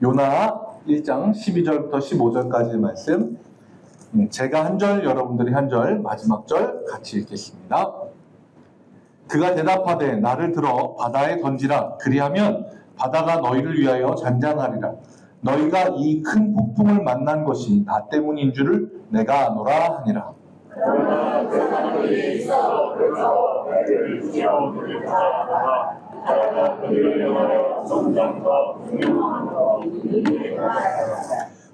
요나 1장 12절부터 15절까지의 말씀, 제가 한 절, 여러분들이 한 절, 마지막 절 같이 읽겠습니다. 그가 대답하되 나를 들어 바다에 던지라. 그리하면 바다가 너희를 위하여 잔잔하리라. 너희가 이 큰 폭풍을 만난 것이 나 때문인 줄을 내가 아노라 하니라. 그러나 그 사람들이 있어 그래서 배를 지어오기를 바라다가 바다가 그들을 향하여 점점 더 분명하고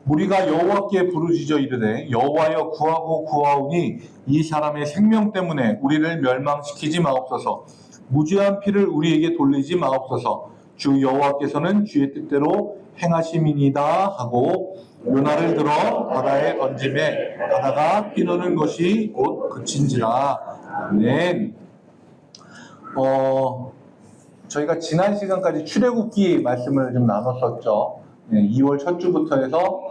무리가 여호와께 부르짖어 이르되 여호와여 구하고 구하오니 이 사람의 생명 때문에 우리를 멸망시키지 마옵소서. 무죄한 피를 우리에게 돌리지 마옵소서. 주 여호와께서는 주의 뜻대로 행하심이니이다 하고 요나를 들어 바다에 던짐에 바다가 피노는 것이 곧 그친지라. 아멘. 저희가 지난 시간까지 출애굽기 말씀을 좀 나눴었죠. 2월 첫 주부터 해서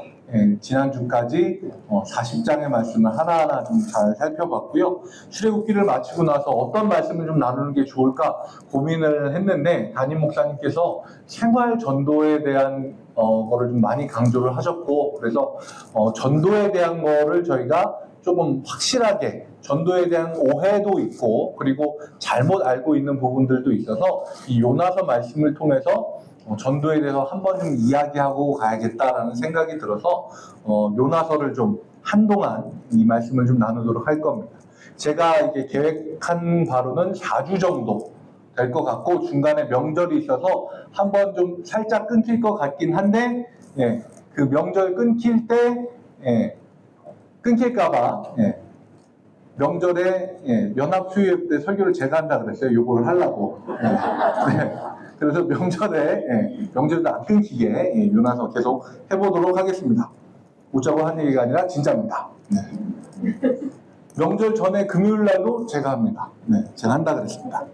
지난주까지 40장의 말씀을 하나하나 좀 잘 살펴봤고요. 출애굽기를 마치고 나서 어떤 말씀을 좀 나누는 게 좋을까 고민을 했는데 담임 목사님께서 생활 전도에 대한 거를 좀 많이 강조를 하셨고, 그래서 전도에 대한 거를 저희가 조금 확실하게, 전도에 대한 오해도 있고 그리고 잘못 알고 있는 부분들도 있어서 이 요나서 말씀을 통해서 전도에 대해서 한번 좀 이야기하고 가야겠다라는 생각이 들어서 요나서를 좀 한동안 이 말씀을 좀 나누도록 할 겁니다. 제가 이게 계획한 바로는 4주 정도 될 것 같고, 중간에 명절이 있어서 한번 좀 살짝 끊길 것 같긴 한데, 그 명절 끊길 때 끊길까봐 명절에 연합수요예배 때 설교를 제가 한다 그랬어요. 요거를 하려고. 그래서 명절에도 안 끊기게 요나서 계속 해보도록 하겠습니다. 웃자고 한 얘기가 아니라 진짜입니다. 명절 전에 금요일 날도 제가 합니다. 제가 한다 그랬습니다.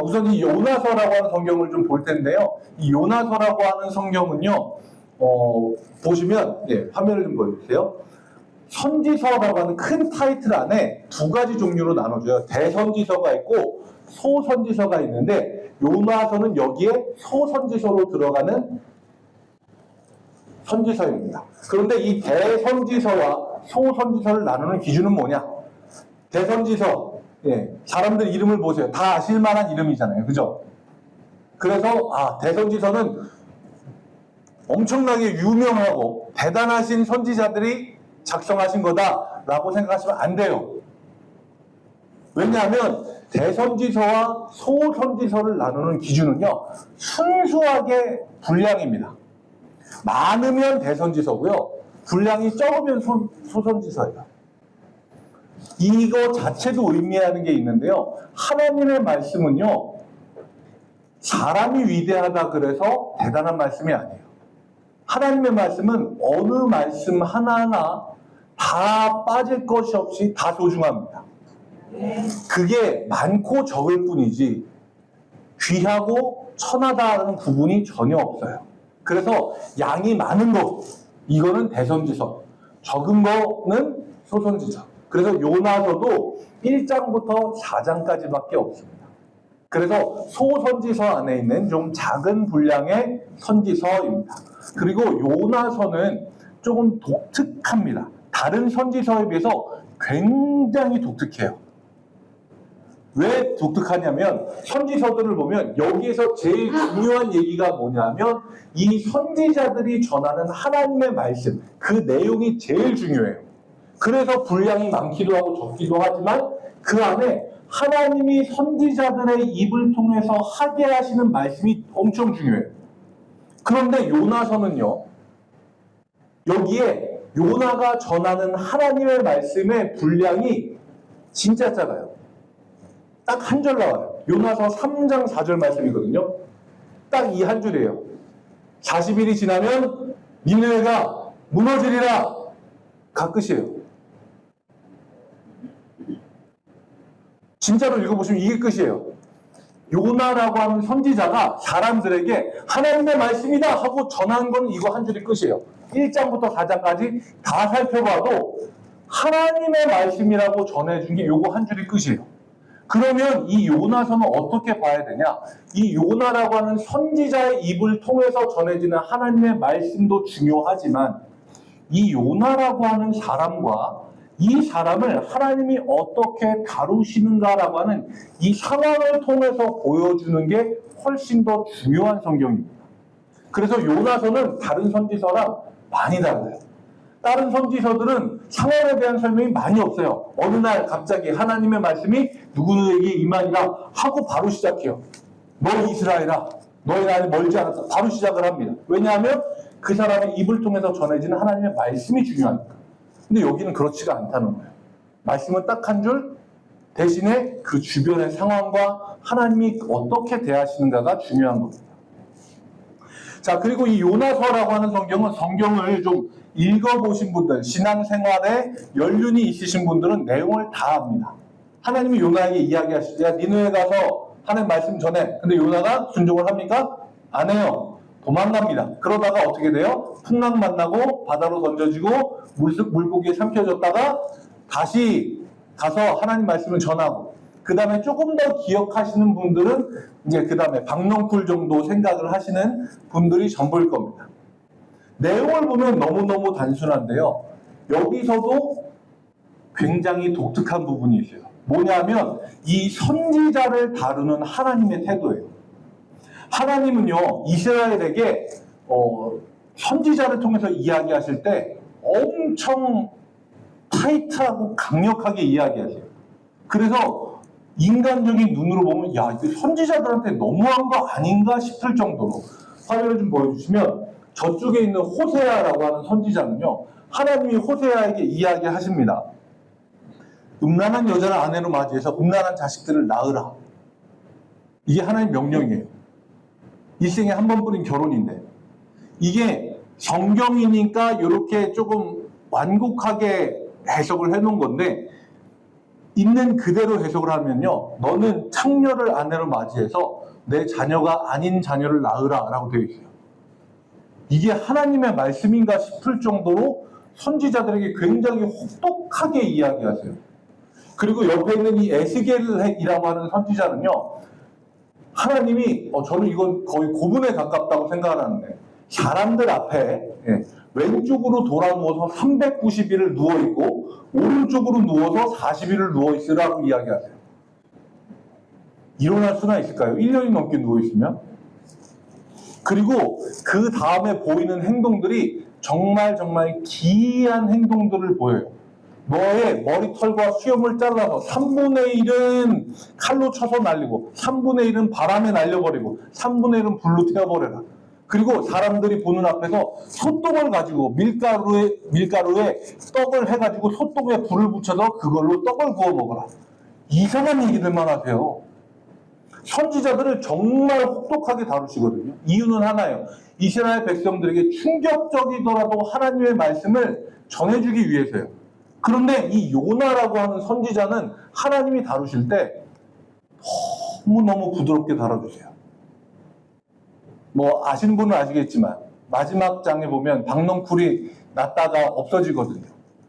우선 이 요나서라고 하는 성경을 좀 볼 텐데요. 이 요나서라고 하는 성경은요, 보시면, 화면을 좀 보여주세요. 선지서라고 하는 큰 타이틀 안에 두 가지 종류로 나눠져요. 대선지서가 있고 소선지서가 있는데, 요나서는 여기에 소선지서로 들어가는 선지서입니다. 그런데 이 대선지서와 소선지서를 나누는 기준은 뭐냐? 대선지서, 사람들 이름을 보세요. 다 아실 만한 이름이잖아요. 그죠? 그래서 대선지서는 엄청나게 유명하고 대단하신 선지자들이 작성하신 거다라고 생각하시면 안 돼요. 왜냐하면 대선지서와 소선지서를 나누는 기준은요, 순수하게 분량입니다. 많으면 대선지서고요, 분량이 적으면 소선지서예요. 이거 자체도 의미하는 게 있는데요, 하나님의 말씀은요, 사람이 위대하다 그래서 대단한 말씀이 아니에요. 하나님의 말씀은 어느 말씀 하나하나 다 빠질 것이 없이 다 소중합니다. 그게 많고 적을 뿐이지 귀하고 천하다는 구분이 전혀 없어요. 그래서 양이 많은 것, 이거는 대선지서, 적은 거는 소선지서. 그래서 요나서도 1장부터 4장까지밖에 없습니다. 그래서 소선지서 안에 있는 좀 작은 분량의 선지서입니다. 그리고 요나서는 조금 독특합니다. 다른 선지서에 비해서 굉장히 독특해요. 왜 독특하냐면, 선지서들을 보면 여기에서 제일 중요한 얘기가 뭐냐면 이 선지자들이 전하는 하나님의 말씀, 그 내용이 제일 중요해요. 그래서 분량이 많기도 하고 적기도 하지만 그 안에 하나님이 선지자들의 입을 통해서 하게 하시는 말씀이 엄청 중요해요. 그런데 요나서는요, 여기에 요나가 전하는 하나님의 말씀의 분량이 진짜 작아요. 딱 한 절 나와요. 요나서 3장 4절 말씀이거든요. 딱 이 한 줄이에요. 40일이 지나면 니느웨가 무너지리라. 가 끝이에요. 진짜로 읽어보시면 이게 끝이에요. 요나라고 하는 선지자가 사람들에게 하나님의 말씀이다 하고 전한 건 이거 한 줄이 끝이에요. 1장부터 4장까지 다 살펴봐도 하나님의 말씀이라고 전해준 게 요거 한 줄이 끝이에요. 그러면 이 요나서는 어떻게 봐야 되냐? 이 요나라고 하는 선지자의 입을 통해서 전해지는 하나님의 말씀도 중요하지만 이 요나라고 하는 사람과 이 사람을 하나님이 어떻게 다루시는가라고 하는 이 상황을 통해서 보여주는 게 훨씬 더 중요한 성경입니다. 그래서 요나서는 다른 선지서랑 많이 달라요. 다른 선지서들은 상황에 대한 설명이 많이 없어요. 어느 날 갑자기 하나님의 말씀이 누구에게 임하니라 하고 바로 시작해요. 너 이스라엘아, 너희 나라에 멀지 않았다. 바로 시작을 합니다. 왜냐하면 그 사람의 입을 통해서 전해지는 하나님의 말씀이 중요하니까. 근데 여기는 그렇지가 않다는 거예요. 말씀은 딱 한 줄, 대신에 그 주변의 상황과 하나님이 어떻게 대하시는가가 중요한 겁니다. 자, 그리고 이 요나서라고 하는 성경은 성경을 좀 읽어보신 분들, 신앙생활에 연륜이 있으신 분들은 내용을 다 압니다. 하나님이 요나에게 이야기하실 때, 야, 니느웨 가서 하나님 말씀 전해. 근데 요나가 순종을 합니까? 안 해요. 도망갑니다. 그러다가 어떻게 돼요? 풍랑 만나고 바다로 던져지고 물고기에 삼켜졌다가 다시 가서 하나님 말씀을 전하고, 그 다음에 조금 더 기억하시는 분들은 이제 그 다음에 박넝쿨 정도 생각을 하시는 분들이 전부일 겁니다. 내용을 보면 너무너무 단순한데요. 여기서도 굉장히 독특한 부분이 있어요. 뭐냐면 이 선지자를 다루는 하나님의 태도예요. 하나님은요, 이스라엘에게 선지자를 통해서 이야기하실 때 엄청 타이트하고 강력하게 이야기하세요. 그래서 인간적인 눈으로 보면 야, 이거 선지자들한테 너무한 거 아닌가 싶을 정도로, 화면을 좀 보여주시면 저쪽에 있는 호세아라고 하는 선지자는요, 하나님이 호세아에게 이야기하십니다. 음란한 여자를 아내로 맞이해서 음란한 자식들을 낳으라. 이게 하나님 명령이에요. 일생에 한 번뿐인 결혼인데, 이게 성경이니까 이렇게 조금 완곡하게 해석을 해놓은 건데, 있는 그대로 해석을 하면요, 너는 창녀를 아내로 맞이해서 내 자녀가 아닌 자녀를 낳으라 라고 되어 있어요. 이게 하나님의 말씀인가 싶을 정도로 선지자들에게 굉장히 혹독하게 이야기하세요. 그리고 옆에 있는 이 에스겔이라고 하는 선지자는요, 하나님이 저는 이건 거의 고문에 가깝다고 생각을 하는데, 사람들 앞에 왼쪽으로 돌아 누워서 390일을 누워있고 오른쪽으로 누워서 40일을 누워있으라고 이야기하세요. 일어날 수나 있을까요? 1년이 넘게 누워있으면? 그리고 그 다음에 보이는 행동들이 정말 기이한 행동들을 보여요. 너의 머리털과 수염을 잘라서 3분의 1은 칼로 쳐서 날리고 3분의 1은 바람에 날려버리고 3분의 1은 불로 태워버려라. 그리고 사람들이 보는 앞에서 소떡을 가지고 밀가루에 떡을 해가지고 소떡에 불을 붙여서 그걸로 떡을 구워 먹어라. 이상한 얘기들만 하세요. 선지자들을 정말 혹독하게 다루시거든요. 이유는 하나예요. 이스라엘 백성들에게 충격적이더라도 하나님의 말씀을 전해주기 위해서요. 그런데 이 요나라고 하는 선지자는 하나님이 다루실 때 너무너무 부드럽게 다뤄주세요. 뭐 아시는 분은 아시겠지만 마지막 장에 보면 박넝쿨이 났다가 없어지거든요.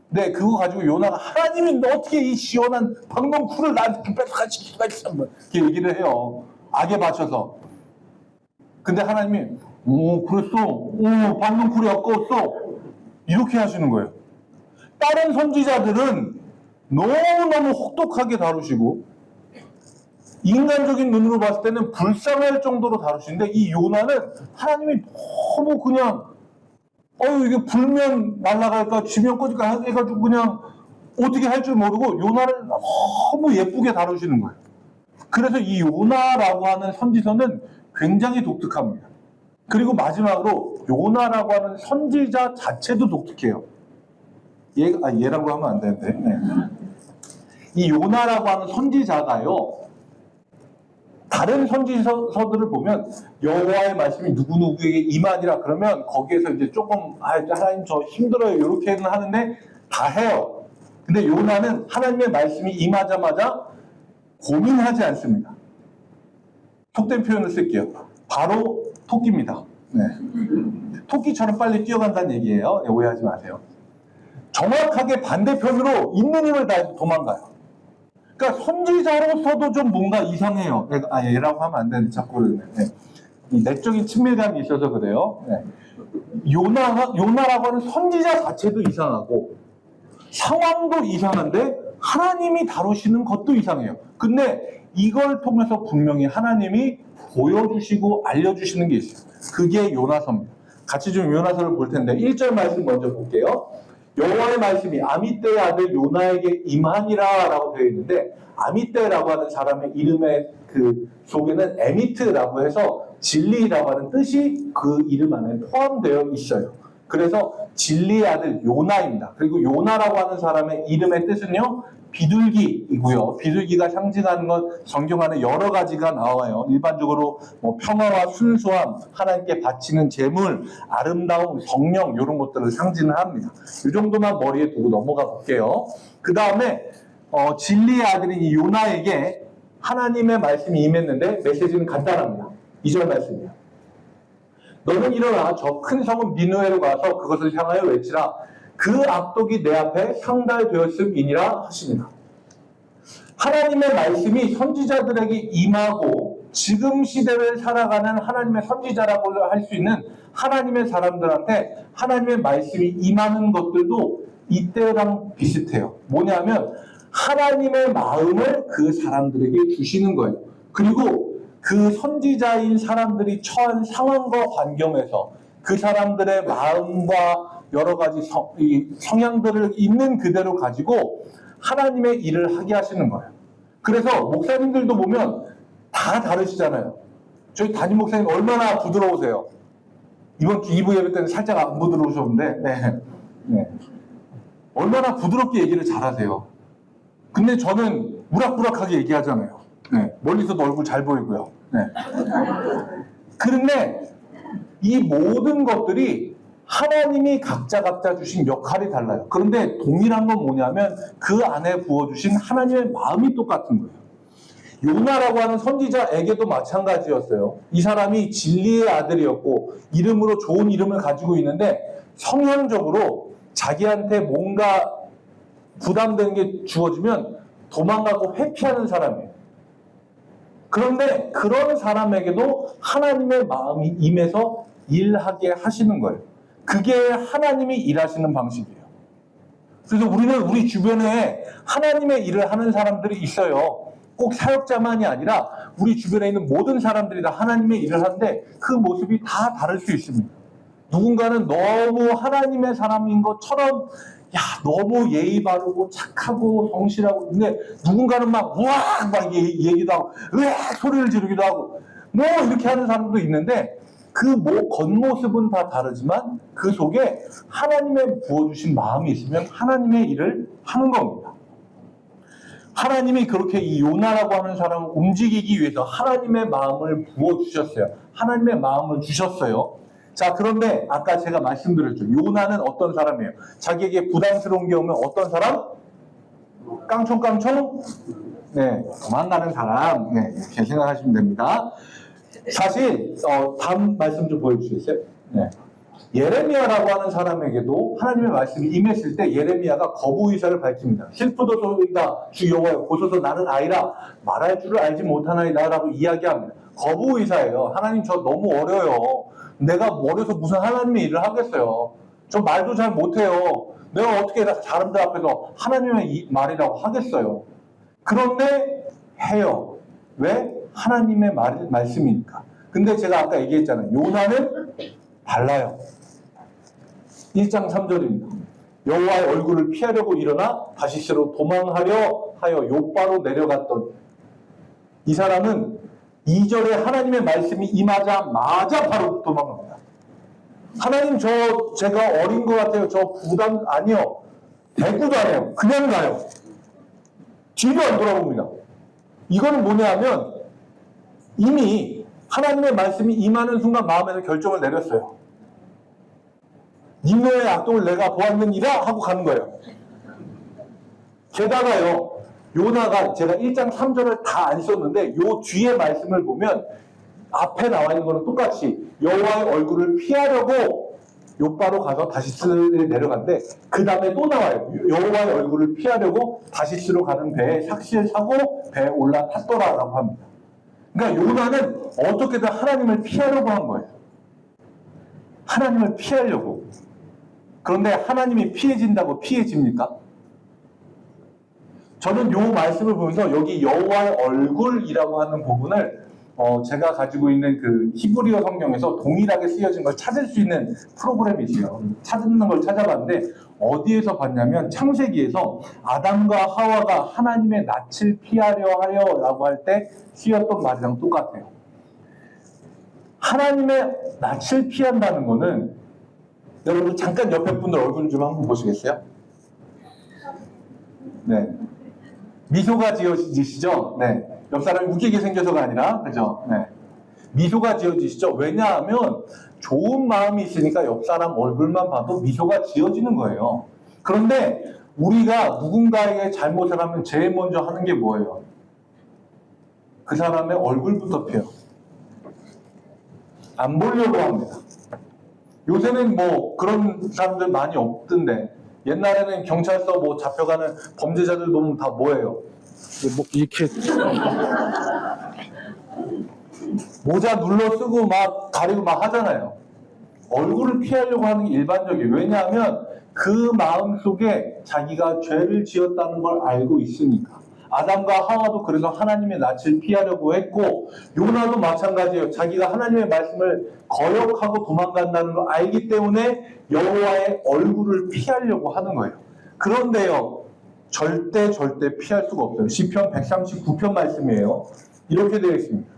근데 그거 가지고 요나가 하나님이 너 어떻게 이 시원한 박넝쿨을 나한테 뺏어갈 수가 있어? 이렇게 얘기를 해요. 악에 맞춰서. 근데 하나님이 그랬어. 박넝쿨이 아까웠어. 이렇게 하시는 거예요. 다른 선지자들은 너무너무 혹독하게 다루시고 인간적인 눈으로 봤을 때는 불쌍할 정도로 다루시는데, 이 요나는 하나님이 너무 그냥 이게 불면 날아갈까 지면 꺼질까 해가지고 그냥 어떻게 할 줄 모르고 요나를 너무 예쁘게 다루시는 거예요. 그래서 이 요나라고 하는 선지서는 굉장히 독특합니다. 그리고 마지막으로 요나라고 하는 선지자 자체도 독특해요. 얘라고 하면 안 되는데. 네. 이 요나라고 하는 선지자가요, 다른 선지서들을 보면 여호와의 말씀이 누구누구에게 임하니라 그러면 거기에서 이제 조금 하나님 저 힘들어요 이렇게는 하는데 다 해요. 근데 요나는 하나님의 말씀이 임하자마자 고민하지 않습니다. 속된 표현을 쓸게요. 바로 토끼입니다. 네. 토끼처럼 빨리 뛰어간다는 얘기예요. 네, 오해하지 마세요. 정확하게 반대편으로 있는 힘을 다해서 도망가요. 그러니까 선지자로서도 좀 뭔가 이상해요. 얘라고 하면 안 되는데 자꾸 그러네. 네. 이 내적인 친밀감이 있어서 그래요. 네. 요나라고 하는 선지자 자체도 이상하고 상황도 이상한데 하나님이 다루시는 것도 이상해요. 근데 이걸 통해서 분명히 하나님이 보여주시고 알려주시는 게 있어요. 그게 요나서입니다. 같이 좀 요나서를 볼 텐데 1절 말씀 먼저 볼게요. 여호와의 말씀이 아미떼의 아들 요나에게 임하니라 라고 되어 있는데, 아미떼라고 하는 사람의 이름의 그 속에는 에미트라고 해서 진리라고 하는 뜻이 그 이름 안에 포함되어 있어요. 그래서 진리의 아들 요나입니다. 그리고 요나라고 하는 사람의 이름의 뜻은요, 비둘기이고요. 비둘기가 상징하는 건 성경 안에 여러 가지가 나와요. 일반적으로 뭐 평화와 순수함, 하나님께 바치는 제물, 아름다움, 성령 이런 것들을 상징을 합니다. 이 정도만 머리에 두고 넘어가 볼게요. 그 다음에 진리의 아들인 이 요나에게 하나님의 말씀이 임했는데 메시지는 간단합니다. 2절 말씀이에요. 너는 일어나 저 큰 성은 니느웨로 가서 그것을 향하여 외치라. 그 악독이 내 앞에 상달되었음이니라 하시니라. 하나님의 말씀이 선지자들에게 임하고 지금 시대를 살아가는 하나님의 선지자라고 할 수 있는 하나님의 사람들한테 하나님의 말씀이 임하는 것들도 이때랑 비슷해요. 뭐냐면 하나님의 마음을 그 사람들에게 주시는 거예요. 그리고 그 선지자인 사람들이 처한 상황과 환경에서 그 사람들의 마음과 여러 가지 성향들을 있는 그대로 가지고 하나님의 일을 하게 하시는 거예요. 그래서 목사님들도 보면 다 다르시잖아요. 저희 담임 목사님 얼마나 부드러우세요. 이번 주 2부 예배 때는 살짝 안 부드러우셨는데 네. 얼마나 부드럽게 얘기를 잘하세요. 근데 저는 우락부락하게 얘기하잖아요. 네. 멀리서도 얼굴 잘 보이고요. 네. 그런데 이 모든 것들이 하나님이 각자 주신 역할이 달라요. 그런데 동일한 건 뭐냐면 그 안에 부어주신 하나님의 마음이 똑같은 거예요. 요나라고 하는 선지자에게도 마찬가지였어요. 이 사람이 진리의 아들이었고 이름으로 좋은 이름을 가지고 있는데 성향적으로 자기한테 뭔가 부담되는 게 주어지면 도망가고 회피하는 사람이에요. 그런데 그런 사람에게도 하나님의 마음이 임해서 일하게 하시는 거예요. 그게 하나님이 일하시는 방식이에요. 그래서 우리는 우리 주변에 하나님의 일을 하는 사람들이 있어요. 꼭 사역자만이 아니라 우리 주변에 있는 모든 사람들이 다 하나님의 일을 하는데 그 모습이 다 다를 수 있습니다. 누군가는 너무 하나님의 사람인 것처럼 너무 예의 바르고 착하고 성실하고, 근데 누군가는 막 우악 막 얘기도 하고 으악 소리를 지르기도 하고 뭐 이렇게 하는 사람도 있는데 그 겉모습은 다 다르지만 그 속에 하나님의 부어주신 마음이 있으면 하나님의 일을 하는 겁니다. 하나님이 그렇게 이 요나라고 하는 사람을 움직이기 위해서 하나님의 마음을 부어주셨어요. 하나님의 마음을 주셨어요. 자, 그런데 아까 제가 말씀드렸죠. 요나는 어떤 사람이에요? 자기에게 부담스러운 게 오면 어떤 사람? 깡총깡총? 네, 도망가는 사람. 네, 이렇게 생각하시면 됩니다. 사실 다음 말씀 좀 보여주시겠어요? 네. 예레미야라고 하는 사람에게도 하나님의 말씀이 임했을 때 예레미야가 거부 의사를 밝힙니다. 슬프도소이다 주 여호와여 보소서 나는 아이라 말할 줄을 알지 못하나이다 라고 이야기합니다. 거부 의사예요. 하나님 저 너무 어려요. 내가 어려서 무슨 하나님의 일을 하겠어요. 저 말도 잘 못해요. 내가 어떻게 사람들 앞에서 하나님의 말이라고 하겠어요. 그런데 해요. 왜? 하나님의 말씀이니까. 근데 제가 아까 얘기했잖아요. 요나는 달라요. 1장 3절입니다. 여호와의 얼굴을 피하려고 일어나 다시스로 도망하려 하여 욥바로 내려갔던 이 사람은 2절에 하나님의 말씀이 임하자마자 바로 도망갑니다. 하나님 제가 어린 것 같아요. 저 부담 아니요. 대꾸도 안 해요. 그냥 가요. 뒤도 안 돌아봅니다. 이거는 뭐냐면 이미 하나님의 말씀이 임하는 순간 마음에서 결정을 내렸어요. 니네의 악독을 내가 보았느니라 하고 가는 거예요. 게다가요. 요나가 제가 1장 3절을 다 안 썼는데 요 뒤에 말씀을 보면 앞에 나와 있는 거는 똑같이 여호와의 얼굴을 피하려고 요바로 가서 다시스에 내려간대. 그 다음에 또 나와요. 여호와의 얼굴을 피하려고 다시스로 가는 배에 삭시를 사고 배에 올라탔더라라고 합니다. 그러니까 요나는 어떻게든 하나님을 피하려고 한 거예요. 하나님을 피하려고. 그런데 하나님이 피해진다고 피해집니까? 저는 요 말씀을 보면서 여기 여호와의 얼굴이라고 하는 부분을 제가 가지고 있는 그 히브리어 성경에서 동일하게 쓰여진 걸 찾을 수 있는 프로그램이 있어요. 찾는 걸 찾아봤는데 어디에서 봤냐면 창세기에서 아담과 하와가 하나님의 낯을 피하려 하여라고 할 때 쓰였던 말이랑 똑같아요. 하나님의 낯을 피한다는 거는 여러분 잠깐 옆에 분들 얼굴 좀 한번 보시겠어요? 네. 미소가 지어지시죠? 네. 옆 사람이 웃기게 생겨서가 아니라, 그죠? 네. 미소가 지어지시죠? 왜냐하면 좋은 마음이 있으니까 옆 사람 얼굴만 봐도 미소가 지어지는 거예요. 그런데 우리가 누군가에게 잘못을 하면 제일 먼저 하는 게 뭐예요? 그 사람의 얼굴부터 펴요. 안 보려고 합니다. 요새는 뭐 그런 사람들 많이 없던데 옛날에는 경찰서 뭐 잡혀가는 범죄자들 보면 다 뭐예요? 뭐 이렇게 모자 눌러 쓰고 막 가리고 막 하잖아요. 얼굴을 피하려고 하는 게 일반적이에요. 왜냐하면 그 마음 속에 자기가 죄를 지었다는 걸 알고 있으니까. 아담과 하와도 그래서 하나님의 낯을 피하려고 했고 요나도 마찬가지예요. 자기가 하나님의 말씀을 거역하고 도망간다는 걸 알기 때문에 여호와의 얼굴을 피하려고 하는 거예요. 그런데요, 절대 피할 수가 없어요. 시편 139편 말씀이에요. 이렇게 되어 있습니다.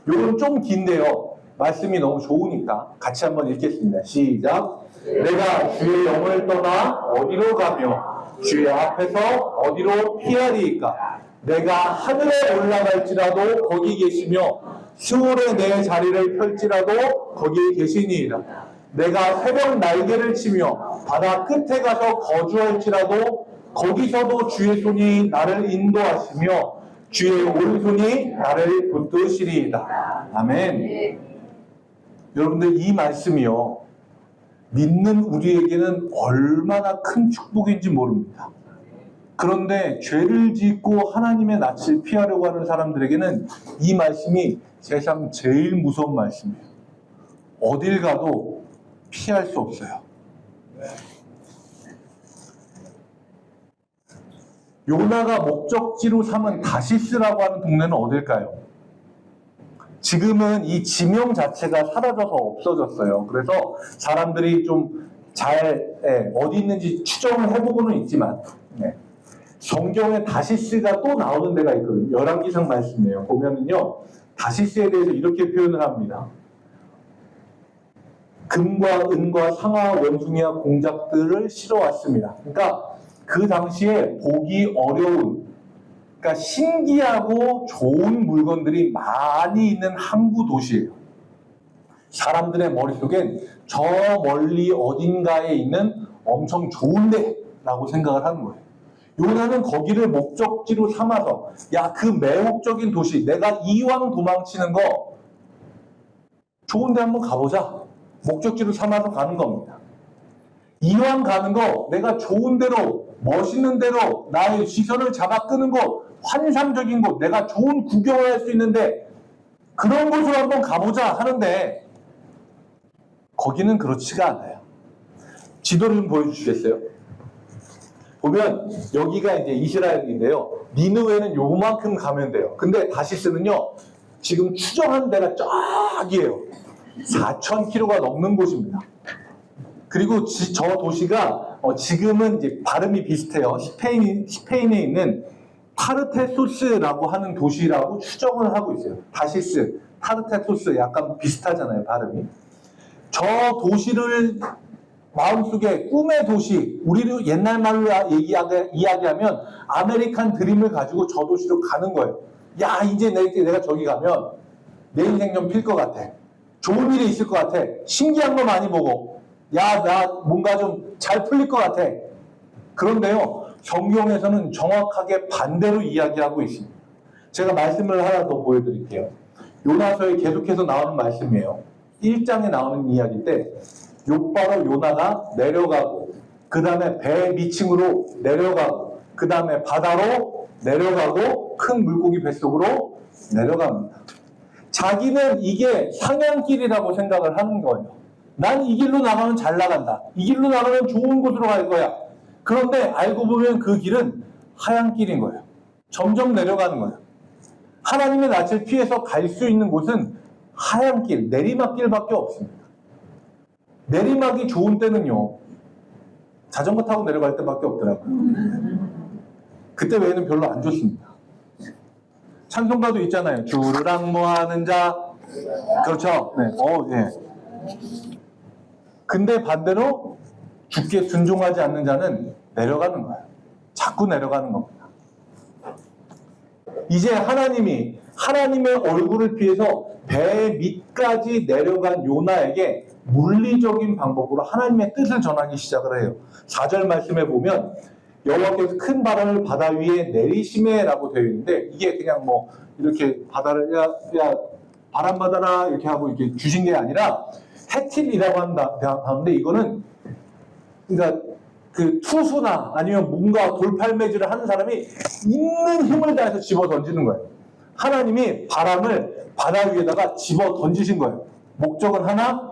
요건 좀 긴데요. 말씀이 너무 좋으니까 같이 한번 읽겠습니다. 시작. 내가 주의 영을 떠나 어디로 가며 주의 앞에서 어디로 피하리이까? 내가 하늘에 올라갈지라도 거기 계시며 수월에 내 자리를 펼지라도 거기 계시니이다. 내가 새벽 날개를 치며 바다 끝에 가서 거주할지라도 거기서도 주의 손이 나를 인도하시며 주의 오른손이 나를 붙드시리이다. 아멘. 여러분들 이 말씀이요, 믿는 우리에게는 얼마나 큰 축복인지 모릅니다. 그런데 죄를 짓고 하나님의 낯을 피하려고 하는 사람들에게는 이 말씀이 세상 제일 무서운 말씀이에요. 어딜 가도 피할 수 없어요. 요나가 목적지로 삼은 다시스라고 하는 동네는 어딜까요? 지금은 이 지명 자체가 사라져서 없어졌어요. 그래서 사람들이 좀 잘 어디 있는지 추정을 해보고는 있지만 성경에 다시스가 또 나오는 데가 있거든요. 열왕기상 말씀이에요. 보면은요, 다시스에 대해서 이렇게 표현을 합니다. 금과 은과 상아와 원숭이와 공작들을 실어왔습니다. 그러니까 그 당시에 보기 어려운, 그러니까 신기하고 좋은 물건들이 많이 있는 항구 도시예요. 사람들의 머릿속엔 저 멀리 어딘가에 있는 엄청 좋은 데라고 생각을 하는 거예요. 요나는 거기를 목적지로 삼아서 야, 그 매혹적인 도시, 내가 이왕 도망치는 거 좋은 데 한번 가보자. 목적지로 삼아서 가는 겁니다. 이왕 가는 거 내가 좋은 데로, 멋있는 데로 나의 시선을 잡아 끄는 곳, 환상적인 곳, 내가 좋은 구경을 할 수 있는데 그런 곳으로 한번 가보자 하는데 거기는 그렇지가 않아요. 지도를 좀 보여주시겠어요? 보면 여기가 이제 이스라엘인데요. 니느웨는 요만큼 가면 돼요. 근데 다시스는요, 지금 추정한 데가 쫙이에요. 4,000km가 넘는 곳입니다. 그리고 저 도시가 지금은 이제 발음이 비슷해요. 스페인에 있는 타르테소스라고 하는 도시라고 추정을 하고 있어요. 다시스, 타르테소스 약간 비슷하잖아요, 발음이. 저 도시를 마음속에 꿈의 도시, 우리를 옛날 말로 이야기하면 아메리칸 드림을 가지고 저 도시로 가는 거예요. 야, 이제 내가 저기 가면 내 인생 좀 필 것 같아. 좋은 일이 있을 것 같아. 신기한 거 많이 보고. 야, 나 뭔가 좀 잘 풀릴 것 같아. 그런데요, 성경에서는 정확하게 반대로 이야기하고 있습니다. 제가 말씀을 하나 더 보여드릴게요. 요나서에 계속해서 나오는 말씀이에요. 1장에 나오는 이야기인데 곧바로 요나가 내려가고, 그 다음에 배 밑층으로 내려가고, 그 다음에 바다로 내려가고, 큰 물고기 뱃속으로 내려갑니다. 자기는 이게 상향길이라고 생각을 하는 거예요. 난 이 길로 나가면 잘 나간다. 이 길로 나가면 좋은 곳으로 갈 거야. 그런데 알고 보면 그 길은 하향길인 거예요. 점점 내려가는 거예요. 하나님의 낯을 피해서 갈 수 있는 곳은 하향길, 내리막길밖에 없습니다. 내리막이 좋은 때는요, 자전거 타고 내려갈 때밖에 없더라고요. 그때 외에는 별로 안 좋습니다. 찬송가도 있잖아요. 주를 앙모하는 자. 그렇죠. 네. 예. 근데 반대로 주께 순종하지 않는 자는 내려가는 거예요. 자꾸 내려가는 겁니다. 이제 하나님이 하나님의 얼굴을 피해서 배 밑까지 내려간 요나에게 물리적인 방법으로 하나님의 뜻을 전하기 시작을 해요. 4절 말씀에 보면 여호와께서 큰 바람을 바다 위에 내리시매라고 되어 있는데, 이게 그냥 뭐 이렇게 바다를 야 바람 받아라 이렇게 하고 이렇게 주신 게 아니라 해틸이라고 하는데, 이거는 그러니까 그 투수나 아니면 뭔가 돌팔매질을 하는 사람이 있는 힘을 다해서 집어 던지는 거예요. 하나님이 바람을 바다 위에다가 집어 던지신 거예요. 목적은 하나,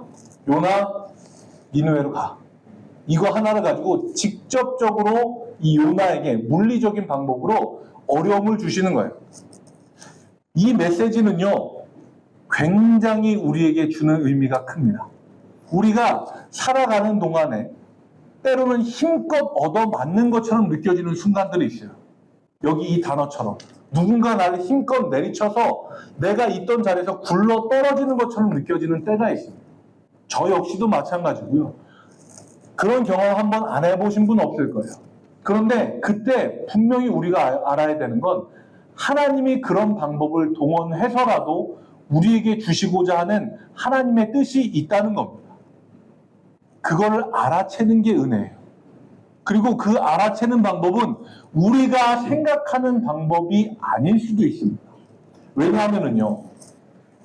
요나 니느웨로 가. 이거 하나를 가지고 직접적으로 이 요나에게 물리적인 방법으로 어려움을 주시는 거예요. 이 메시지는요, 굉장히 우리에게 주는 의미가 큽니다. 우리가 살아가는 동안에 때로는 힘껏 얻어맞는 것처럼 느껴지는 순간들이 있어요. 여기 이 단어처럼 누군가 나를 힘껏 내리쳐서 내가 있던 자리에서 굴러 떨어지는 것처럼 느껴지는 때가 있습니다. 저 역시도 마찬가지고요. 그런 경험 한번 안 해보신 분 없을 거예요. 그런데 그때 분명히 우리가 알아야 되는 건, 하나님이 그런 방법을 동원해서라도 우리에게 주시고자 하는 하나님의 뜻이 있다는 겁니다. 그거를 알아채는 게 은혜예요. 그리고 그 알아채는 방법은 우리가 생각하는 방법이 아닐 수도 있습니다. 왜냐하면요,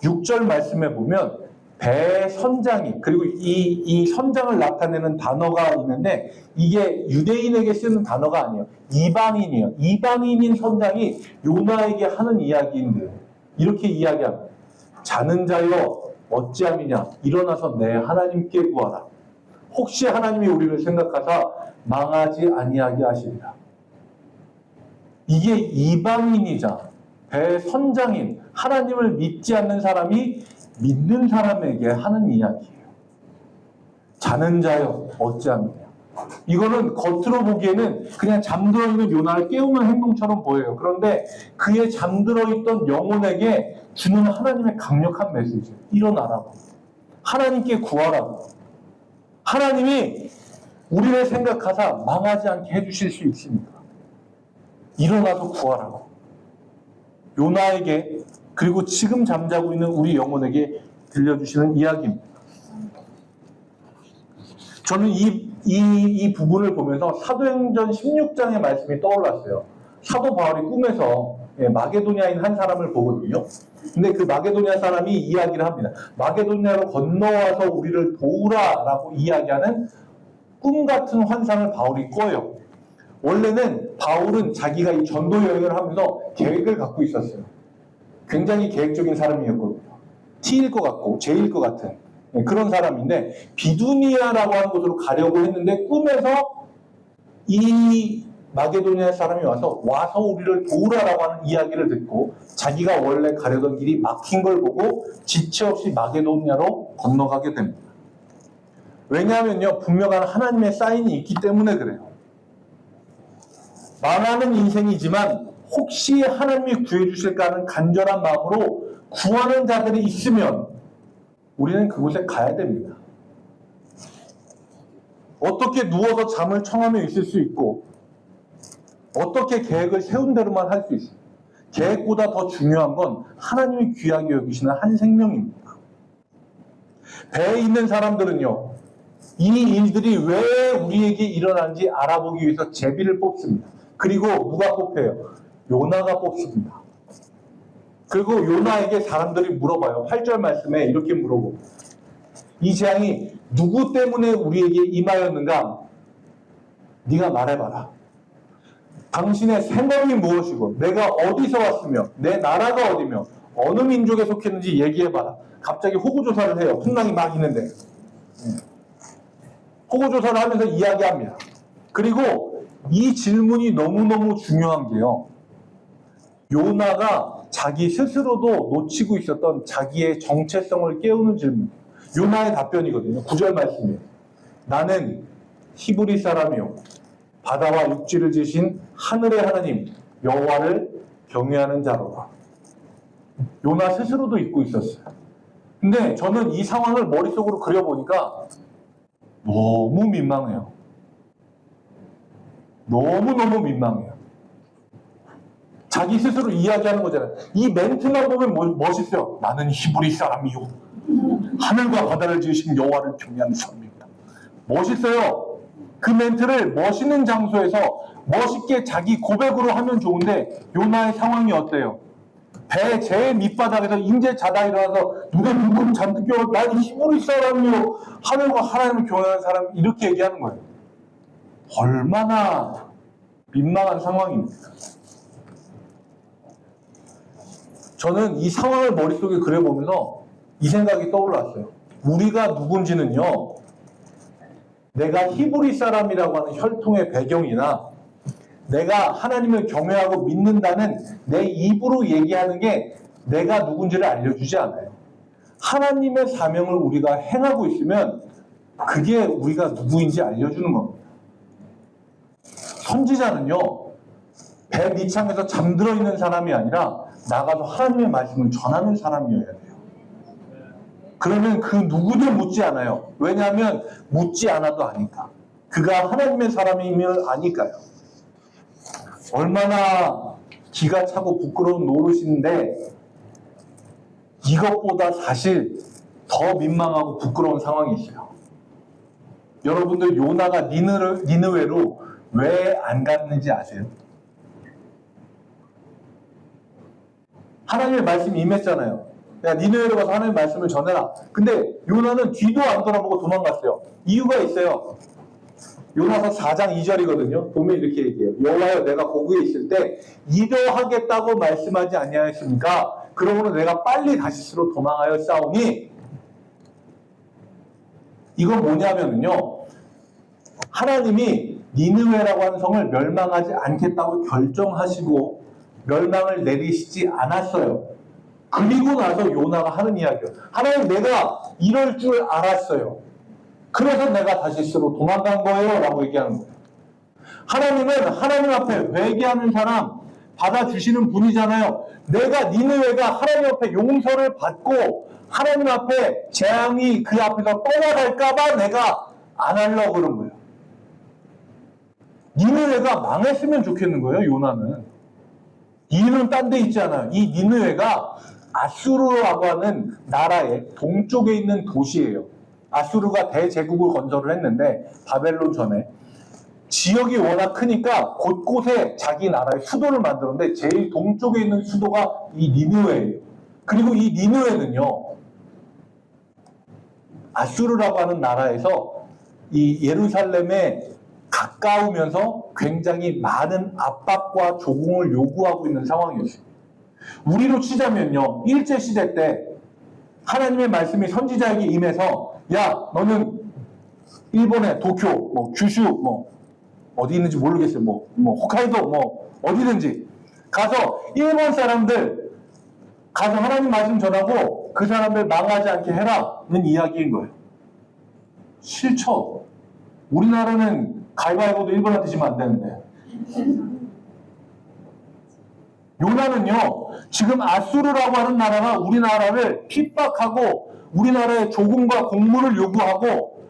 6절 말씀에 보면 배 선장이, 그리고 이 선장을 나타내는 단어가 있는데, 이게 유대인에게 쓰는 단어가 아니에요. 이방인이에요. 이방인인 선장이 요나에게 하는 이야기인데, 이렇게 이야기합니다. 자는 자여 어찌함이냐, 일어나서 내 하나님께 구하라. 혹시 하나님이 우리를 생각하사 망하지 아니하게 하시리라. 이게 이방인이자 대선장인 하나님을 믿지 않는 사람이 믿는 사람에게 하는 이야기예요. 자는 자여 어찌함이냐. 이거는 겉으로 보기에는 그냥 잠들어 있는 요나를 깨우는 행동처럼 보여요. 그런데 그의 잠들어 있던 영혼에게 주는 하나님의 강력한 메시지예요. 일어나라고. 하나님께 구하라고. 하나님이 우리를 생각하사 망하지 않게 해주실 수 있으니까 일어나서 구하라고. 요나에게, 그리고 지금 잠자고 있는 우리 영혼에게 들려주시는 이야기입니다. 저는 이 부분을 보면서 사도행전 16장의 말씀이 떠올랐어요. 사도 바울이 꿈에서 마게도냐인 한 사람을 보거든요. 근데 그 마게도냐 사람이 이야기를 합니다. 마게도냐로 건너와서 우리를 도우라라고 이야기하는 꿈 같은 환상을 바울이 꿔요. 원래는 바울은 자기가 이 전도 여행을 하면서 계획을 갖고 있었어요. 굉장히 계획적인 사람이었거든요. T일 것 같고 J일 것 같은 그런 사람인데, 비두니아라고 하는 곳으로 가려고 했는데 꿈에서 이 마게도니아 사람이 와서 우리를 도우라라고 하는 이야기를 듣고 자기가 원래 가려던 길이 막힌 걸 보고 지체 없이 마게도니아로 건너가게 됩니다. 왜냐하면요, 분명한 하나님의 사인이 있기 때문에 그래요. 망하는 인생이지만 혹시 하나님이 구해주실까 하는 간절한 마음으로 구하는 자들이 있으면 우리는 그곳에 가야 됩니다. 어떻게 누워서 잠을 청하며 있을 수 있고, 어떻게 계획을 세운 대로만 할 수 있어요. 계획보다 더 중요한 건 하나님이 귀하게 여기시는 한 생명입니다. 배에 있는 사람들은요, 이 일들이 왜 우리에게 일어난지 알아보기 위해서 제비를 뽑습니다. 그리고 누가 뽑혀요? 요나가 뽑습니다. 그리고 요나에게 사람들이 물어봐요. 8절 말씀에 이렇게 물어보고, 이 재앙이 누구 때문에 우리에게 임하였는가? 네가 말해봐라. 당신의 생각이 무엇이고 내가 어디서 왔으며 내 나라가 어디며 어느 민족에 속했는지 얘기해봐라. 갑자기 호구조사를 해요. 풍랑이 막 있는데. 호구조사를 하면서 이야기합니다. 그리고 이 질문이 너무너무 중요한 게요. 요나가 자기 스스로도 놓치고 있었던 자기의 정체성을 깨우는 질문. 요나의 답변이거든요. 9절 말씀이에요. 나는 히브리 사람이요 바다와 육지를 지으신 하늘의 하나님 여호와를 경외하는 자로다. 요나 스스로도 잊고 있었어요. 근데 저는 이 상황을 머릿속으로 그려보니까 너무 민망해요. 너무너무 민망해요. 자기 스스로 이야기하는 거잖아요. 이 멘트만 보면 멋있어요. 나는 히브리 사람이요 하늘과 바다를 지으신 여호와를 경외하는 사람입니다. 멋있어요. 그 멘트를 멋있는 장소에서 멋있게 자기 고백으로 하면 좋은데 요나의 상황이 어때요? 배 제일 밑바닥에서 인제 자다 일어나서 누가 눈금 잔뜩 껴 난 히브리 사람이요 하늘과 하나님을 경외하는 사람 이렇게 얘기하는 거예요. 얼마나 민망한 상황입니까? 저는 이 상황을 머릿속에 그려보면서 이 생각이 떠올랐어요. 우리가 누군지는요, 내가 히브리 사람이라고 하는 혈통의 배경이나 내가 하나님을 경외하고 믿는다는 내 입으로 얘기하는 게 내가 누군지를 알려주지 않아요. 하나님의 사명을 우리가 행하고 있으면 그게 우리가 누구인지 알려주는 겁니다. 선지자는요, 배 밑창에서 잠들어 있는 사람이 아니라 나가서 하나님의 말씀을 전하는 사람이어야 돼요. 그러면 그 누구도 묻지 않아요. 왜냐하면 묻지 않아도 아니까. 그가 하나님의 사람임을 아니까요. 얼마나 기가 차고 부끄러운 노릇인데 이것보다 사실 더 민망하고 부끄러운 상황이 있어요. 여러분들 요나가 니느웨로 왜 안 갔는지 아세요? 하나님의 말씀이 임했잖아요. 야, 니느웨로 가서 하나님의 말씀을 전해라. 근데 요나는 뒤도 안 돌아보고 도망갔어요. 이유가 있어요. 요나서 4장 2절이거든요. 보면 이렇게 얘기해요. 여호와여 내가 고국에 있을 때 이러하겠다고 말씀하지 아니하였습니까? 그러므로 내가 빨리 다시스로 도망하여 싸우니 이건 뭐냐면요. 하나님이 니느웨라고 하는 성을 멸망하지 않겠다고 결정하시고 멸망을 내리시지 않았어요. 그리고 나서 요나가 하는 이야기예요. 하나님 내가 이럴 줄 알았어요. 그래서 내가 다시스로 도망간 거예요 라고 얘기하는 거예요. 하나님은 하나님 앞에 회개하는 사람 받아주시는 분이잖아요. 내가 니느웨가 하나님 앞에 용서를 받고 하나님 앞에 재앙이 그 앞에서 떠나갈까봐 내가 안 하려고 그런 거예요. 니느웨가 망했으면 좋겠는 거예요. 요나는. 이유는 딴 데 있잖아요. 이 니느웨가 아수르라고 하는 나라의 동쪽에 있는 도시예요. 아수르가 대제국을 건설을 했는데 바벨론 전에 지역이 워낙 크니까 곳곳에 자기 나라의 수도를 만들었는데 제일 동쪽에 있는 수도가 이 니느웨예요. 그리고 이 니느웨는요 아수르라고 하는 나라에서 이 예루살렘에 가까우면서 굉장히 많은 압박과 조공을 요구하고 있는 상황이었어요. 우리로 치자면요 일제시대 때 하나님의 말씀이 선지자에게 임해서 야 너는 일본의 도쿄 뭐 규슈 뭐 어디 있는지 모르겠어요 뭐 홋카이도 뭐 어디든지 가서 일본 사람들 가서 하나님 말씀 전하고 그 사람들 망하지 않게 해라는 이야기인 거예요. 싫죠. 우리나라는 가위바위보도 일본한테 지면 안 되는데 요나는요 지금 아수르라고 하는 나라가 우리나라를 핍박하고 우리나라의 조공과 공무를 요구하고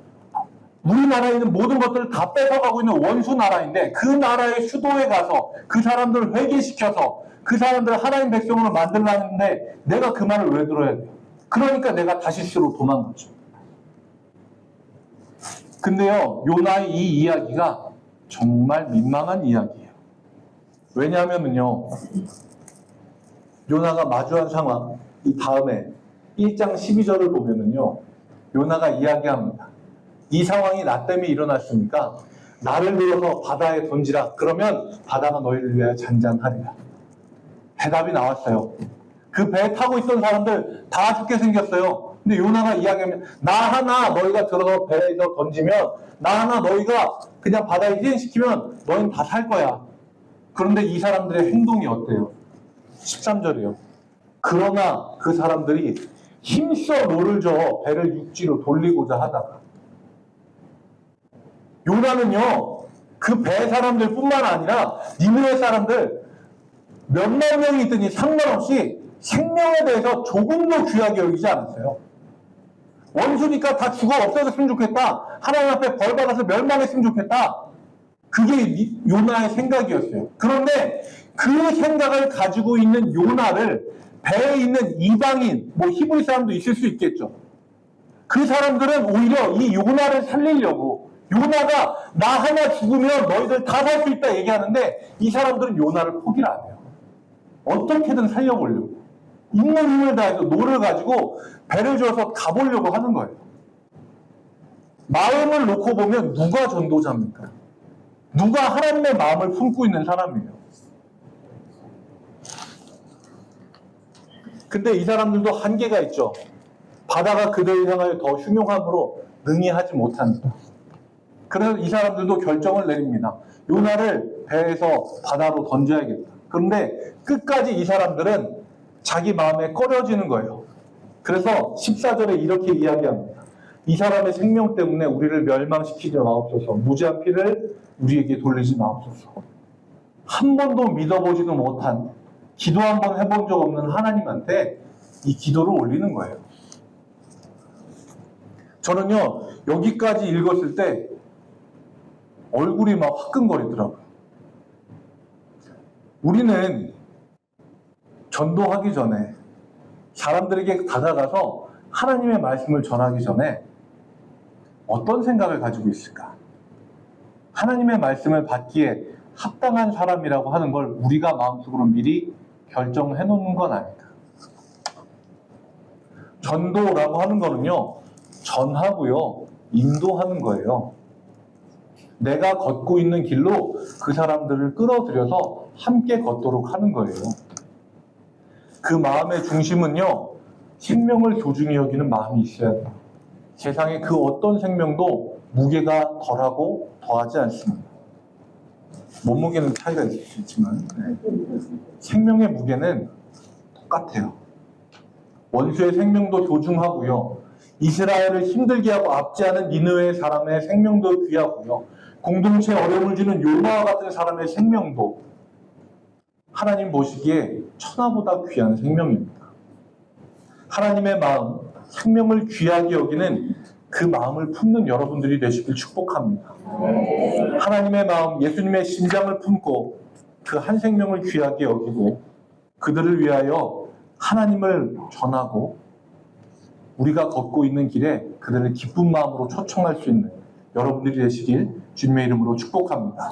우리나라에 있는 모든 것들을 다 뺏어가고 있는 원수 나라인데 그 나라의 수도에 가서 그 사람들을 회개시켜서 그 사람들을 하나님 백성으로 만들라는데 내가 그 말을 왜 들어야 돼요? 그러니까 내가 다시스로 도망갔죠. 근데요 요나의 이 이야기가 정말 민망한 이야기예요. 왜냐하면요 요나가 마주한 상황 이 다음에 1장 12절을 보면은요 요나가 이야기합니다. 이 상황이 나 때문에 일어났으니까 나를 들어서 바다에 던지라. 그러면 바다가 너희를 위하여 잔잔하리라. 대답이 나왔어요. 그 배에 타고 있던 사람들 다 죽게 생겼어요. 근데 요나가 이야기하면 나 하나 너희가 들어서 배에서 던지면 나 하나 너희가 그냥 바다에 희생시키면 너희는 다 살 거야. 그런데 이 사람들의 행동이 어때요? 13절이에요. 그러나 그 사람들이 힘써 노를 저어 배를 육지로 돌리고자 하다가 요나는요 그 배 사람들 뿐만 아니라 니느웨 사람들 몇만 명이 있더니 상관없이 생명에 대해서 조금도 귀하게 여기지 않았어요. 원수니까 다 죽어 없어졌으면 좋겠다. 하나님 앞에 벌 받아서 멸망했으면 좋겠다. 그게 요나의 생각이었어요. 그런데 그 생각을 가지고 있는 요나를 배에 있는 이방인, 뭐 히브리 사람도 있을 수 있겠죠. 그 사람들은 오히려 이 요나를 살리려고 요나가 나 하나 죽으면 너희들 다 살 수 있다 얘기하는데 이 사람들은 요나를 포기를 안 해요. 어떻게든 살려보려고. 있는 힘을 다해서 노를 가지고 배를 줘서 가보려고 하는 거예요. 마음을 놓고 보면 누가 전도자입니까? 누가 하나님의 마음을 품고 있는 사람이에요. 근데 이 사람들도 한계가 있죠. 바다가 그들을 향하여 더 흉흉함으로 능히 하지 못한다. 그래서 이 사람들도 결정을 내립니다. 요나를 배에서 바다로 던져야겠다. 그런데 끝까지 이 사람들은 자기 마음에 꺼려지는 거예요. 그래서 14절에 이렇게 이야기합니다. 이 사람의 생명 때문에 우리를 멸망시키지 마옵소서. 무지한 피를 우리에게 돌리지 마옵소서. 한 번도 믿어보지도 못한 기도 한 번 해본 적 없는 하나님한테 이 기도를 올리는 거예요. 저는요 여기까지 읽었을 때 얼굴이 막 화끈거리더라고요. 우리는 전도하기 전에 사람들에게 다가가서 하나님의 말씀을 전하기 전에 어떤 생각을 가지고 있을까? 하나님의 말씀을 받기에 합당한 사람이라고 하는 걸 우리가 마음속으로 미리 결정해 놓는 건 아닐까? 전도라고 하는 거는요, 전하고요, 인도하는 거예요. 내가 걷고 있는 길로 그 사람들을 끌어들여서 함께 걷도록 하는 거예요. 그 마음의 중심은요, 생명을 소중히 여기는 마음이 있어야 돼요. 세상에 그 어떤 생명도 무게가 덜하고 더하지 않습니다. 몸무게는 차이가 있을 수 있지만 생명의 무게는 똑같아요. 원수의 생명도 소중하고요. 이스라엘을 힘들게 하고 압제하는 니느웨 사람의 생명도 귀하고요. 공동체에 어려움을 주는 요나와 같은 사람의 생명도 하나님 보시기에 천하보다 귀한 생명입니다. 하나님의 마음, 생명을 귀하게 여기는 그 마음을 품는 여러분들이 되시길 축복합니다. 하나님의 마음, 예수님의 심장을 품고 그 한 생명을 귀하게 여기고 그들을 위하여 하나님을 전하고 우리가 걷고 있는 길에 그들을 기쁜 마음으로 초청할 수 있는 여러분들이 되시길 주님의 이름으로 축복합니다.